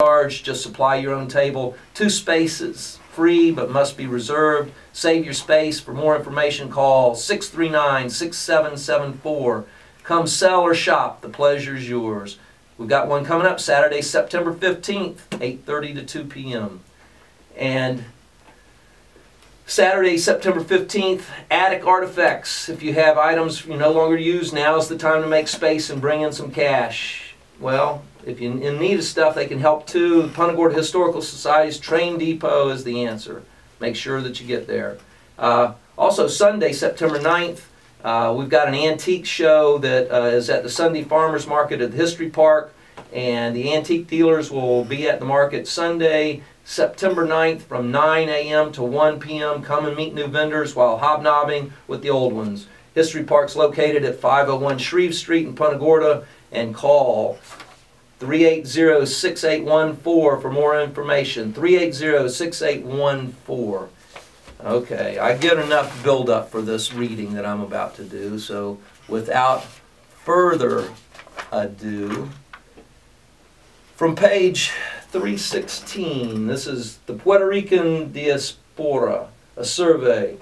charge, just supply your own table. 2 spaces, free but must be reserved. Save your space. For more information, call 639-6774. Come sell or shop. The pleasure's yours. We've got one coming up Saturday, September 15th, 8:30 to 2 p.m. And Saturday, September 15th, attic artifacts. If you have items you no longer use, now's the time to make space and bring in some cash. Well, if you're in need of stuff, they can help too. The Punta Gorda Historical Society's Train Depot is the answer. Make sure that you get there. Also, Sunday, September 9th, we've got an antique show that is at the Sunday Farmers Market at the History Park, and the antique dealers will be at the market Sunday, September 9th from 9 a.m. to 1 p.m. Come and meet new vendors while hobnobbing with the old ones. History Park's located at 501 Shreve Street in Punta Gorda, and call 380-6814 for more information. 380-6814. Okay, I get enough build-up for this reading that I'm about to do, so without further ado, from page 316, this is the Puerto Rican Diaspora, a survey.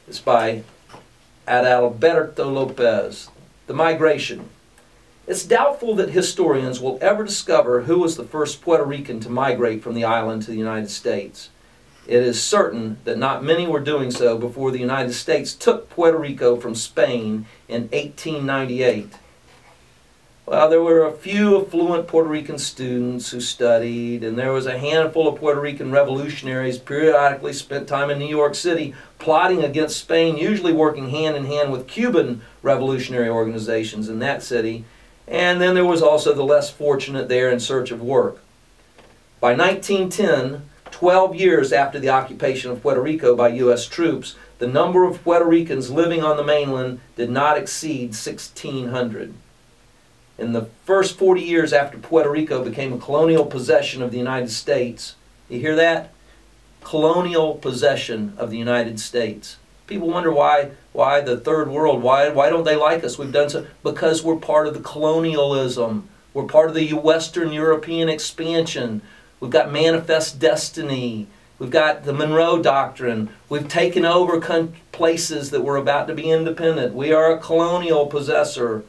It's by Adalberto Lopez. The migration. It's doubtful that historians will ever discover who was the first Puerto Rican to migrate from the island to the United States. It is certain that not many were doing so before the United States took Puerto Rico from Spain in 1898. Well, there were a few affluent Puerto Rican students who studied, and there was a handful of Puerto Rican revolutionaries periodically spent time in New York City plotting against Spain, usually working hand in hand with Cuban revolutionary organizations in that city. And then there was also the less fortunate there in search of work. By 1910, 12 years after the occupation of Puerto Rico by U.S. troops, the number of Puerto Ricans living on the mainland did not exceed 1,600. In the first 40 years after Puerto Rico became a colonial possession of the United States, you hear that? Colonial possession of the United States. People wonder why the third world, why don't they like us? We've done so because we're part of the colonialism. We're part of the Western European expansion. We've got manifest destiny. We've got the Monroe Doctrine. We've taken over places that were about to be independent. We are a colonial possessor.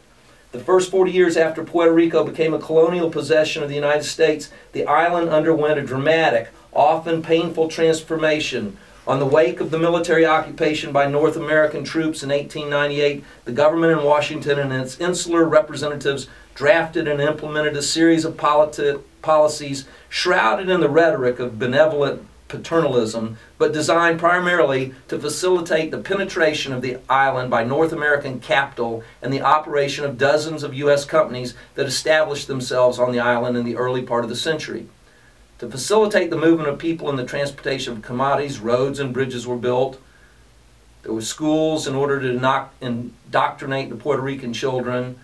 The first 40 years after Puerto Rico became a colonial possession of the United States, the island underwent a dramatic, often painful transformation. On the wake of the military occupation by North American troops in 1898, the government in Washington and its insular representatives drafted and implemented a series of policies shrouded in the rhetoric of benevolent paternalism, but designed primarily to facilitate the penetration of the island by North American capital and the operation of dozens of U.S. companies that established themselves on the island in the early part of the century. To facilitate the movement of people and the transportation of commodities, roads and bridges were built. There were schools in order to indoctrinate the Puerto Rican children.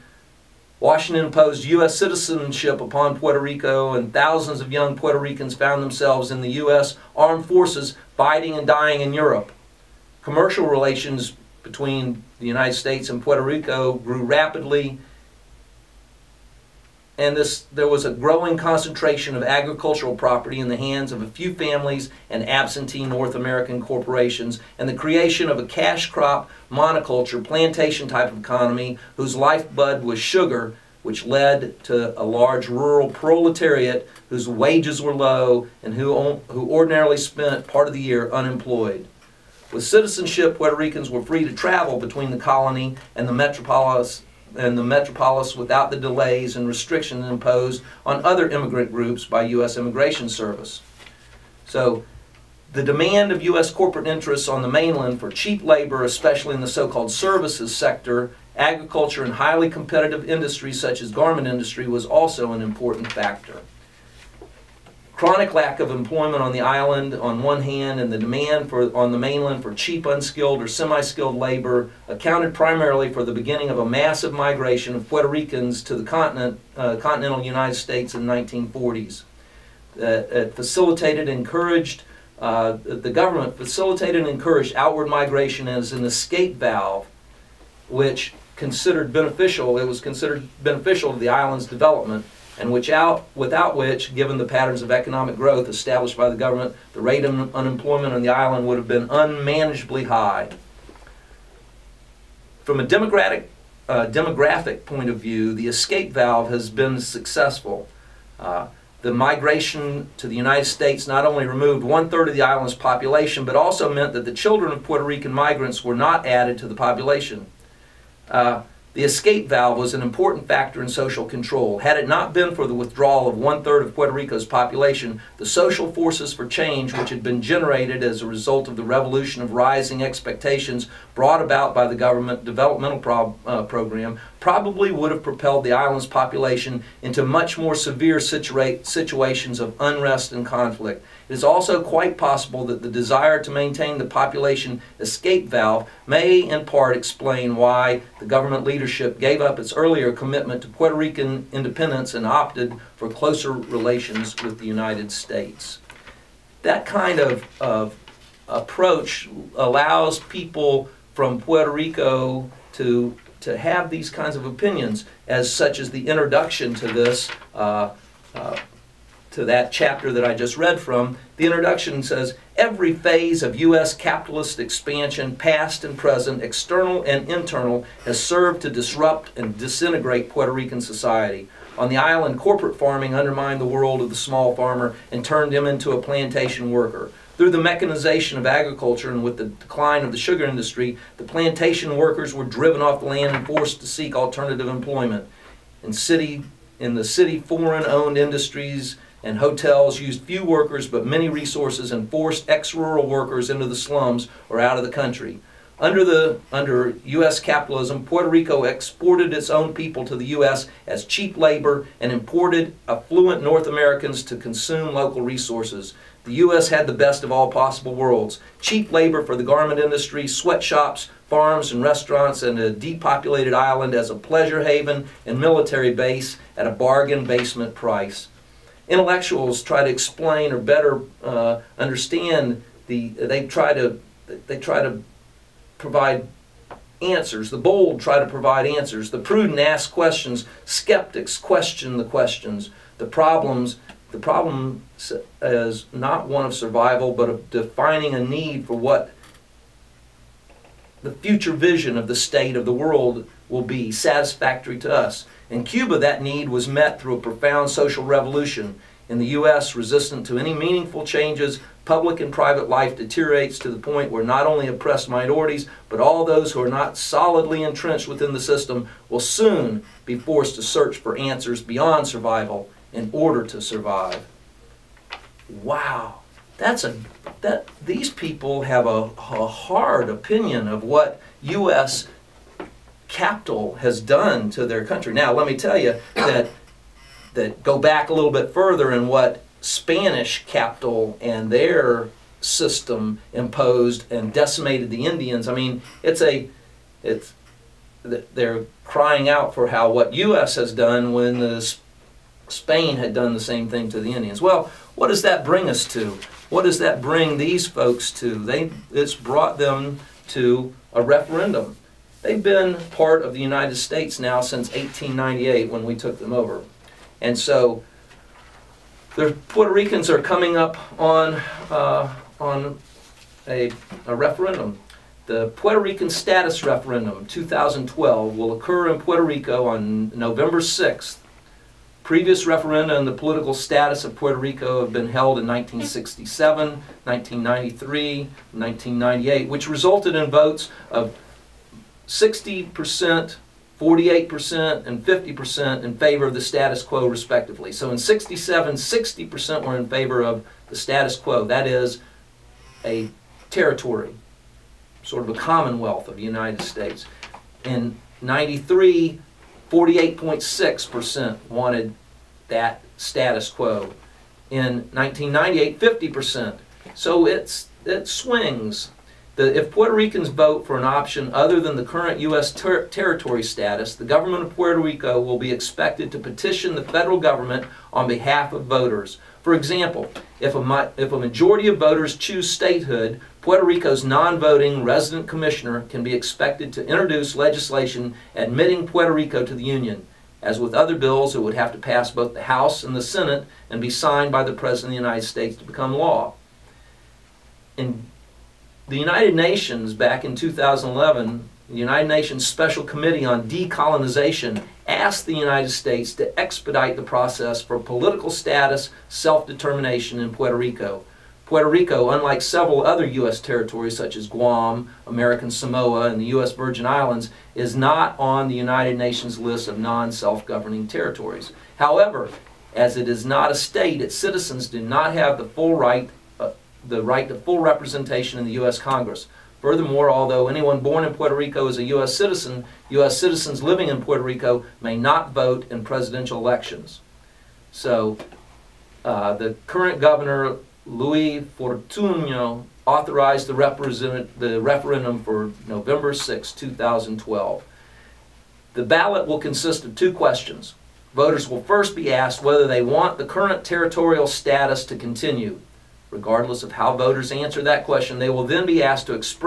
Washington imposed U.S. citizenship upon Puerto Rico, and thousands of young Puerto Ricans found themselves in the U.S. armed forces fighting and dying in Europe. Commercial relations between the United States and Puerto Rico grew rapidly, and there was a growing concentration of agricultural property in the hands of a few families and absentee North American corporations, and the creation of a cash crop monoculture plantation type of economy whose lifeblood was sugar, which led to a large rural proletariat whose wages were low and who ordinarily spent part of the year unemployed. With citizenship, Puerto Ricans were free to travel between the colony and the metropolis without the delays and restrictions imposed on other immigrant groups by U.S. Immigration Service. So, the demand of U.S. corporate interests on the mainland for cheap labor, especially in the so-called services sector, agriculture, and highly competitive industries such as garment industry was also an important factor. Chronic lack of employment on the island on one hand and the demand on the mainland for cheap, unskilled, or semi-skilled labor accounted primarily for the beginning of a massive migration of Puerto Ricans to the continental United States in the 1940s. It facilitated and encouraged the government facilitated and encouraged outward migration as an escape valve, which it was considered beneficial to the island's development and without which, given the patterns of economic growth established by the government, the rate of unemployment on the island would have been unmanageably high. From a demographic point of view, the escape valve has been successful. The migration to the United States not only removed 1/3 of the island's population, but also meant that the children of Puerto Rican migrants were not added to the population. The escape valve was an important factor in social control. Had it not been for the withdrawal of 1/3 of Puerto Rico's population, the social forces for change which had been generated as a result of the revolution of rising expectations brought about by the government developmental program probably would have propelled the island's population into much more severe situations of unrest and conflict. It is also quite possible that the desire to maintain the population escape valve may in part explain why the government leadership gave up its earlier commitment to Puerto Rican independence and opted for closer relations with the United States. That kind of approach allows people from Puerto Rico to have these kinds of opinions, such as the introduction to this to that chapter that I just read from. The introduction says, every phase of U.S. capitalist expansion, past and present, external and internal, has served to disrupt and disintegrate Puerto Rican society. On the island, corporate farming undermined the world of the small farmer and turned him into a plantation worker. Through the mechanization of agriculture and with the decline of the sugar industry, the plantation workers were driven off the land and forced to seek alternative employment. In the city, foreign-owned industries and hotels used few workers but many resources and forced ex-rural workers into the slums or out of the country. Under U.S. capitalism, Puerto Rico exported its own people to the U.S. as cheap labor and imported affluent North Americans to consume local resources. The U.S. had the best of all possible worlds: cheap labor for the garment industry, sweatshops, farms and restaurants, and a depopulated island as a pleasure haven and military base at a bargain basement price. Intellectuals try to explain or better understand they try to provide answers. The bold try to provide answers. The prudent ask questions. Skeptics question the questions. The problem is not one of survival, but of defining a need for what the future vision of the state of the world will be satisfactory to us. In Cuba, that need was met through a profound social revolution. In the U.S., resistant to any meaningful changes, public and private life deteriorates to the point where not only oppressed minorities, but all those who are not solidly entrenched within the system will soon be forced to search for answers beyond survival in order to survive. Wow, these people have a hard opinion of what U.S. capital has done to their country. Now, let me tell you that go back a little bit further in what Spanish capital and their system imposed and decimated the Indians. I mean, they're crying out for what U.S. has done when Spain had done the same thing to the Indians. Well, what does that bring us to? What does that bring these folks to? It's brought them to a referendum. They've been part of the United States now since 1898 when we took them over. And so the Puerto Ricans are coming up on a referendum. The Puerto Rican Status Referendum 2012 will occur in Puerto Rico on November 6th. Previous referenda on the political status of Puerto Rico have been held in 1967, 1993, 1998, which resulted in votes of 60%, 48%, and 50% in favor of the status quo, respectively. So in 67, 60% were in favor of the status quo. That is a territory, sort of a commonwealth of the United States. In 93, 48.6% wanted that status quo. In 1998, 50%. So it swings. If Puerto Ricans vote for an option other than the current U.S. territory status, the government of Puerto Rico will be expected to petition the federal government on behalf of voters. For example, if a majority of voters choose statehood, Puerto Rico's non-voting resident commissioner can be expected to introduce legislation admitting Puerto Rico to the Union. As with other bills, it would have to pass both the House and the Senate and be signed by the President of the United States to become law. In the United Nations, back in 2011, the United Nations Special Committee on Decolonization asked the United States to expedite the process for political status self-determination in Puerto Rico. Puerto Rico, unlike several other U.S. territories such as Guam, American Samoa, and the U.S. Virgin Islands, is not on the United Nations list of non-self-governing territories. However, as it is not a state, its citizens do not have the right to full representation in the U.S. Congress. Furthermore, although anyone born in Puerto Rico is a U.S. citizen, U.S. citizens living in Puerto Rico may not vote in presidential elections. So, the current governor, Luis Fortuño, authorized the referendum for November 6, 2012. The ballot will consist of two questions. Voters will first be asked whether they want the current territorial status to continue. Regardless of how voters answer that question, they will then be asked to express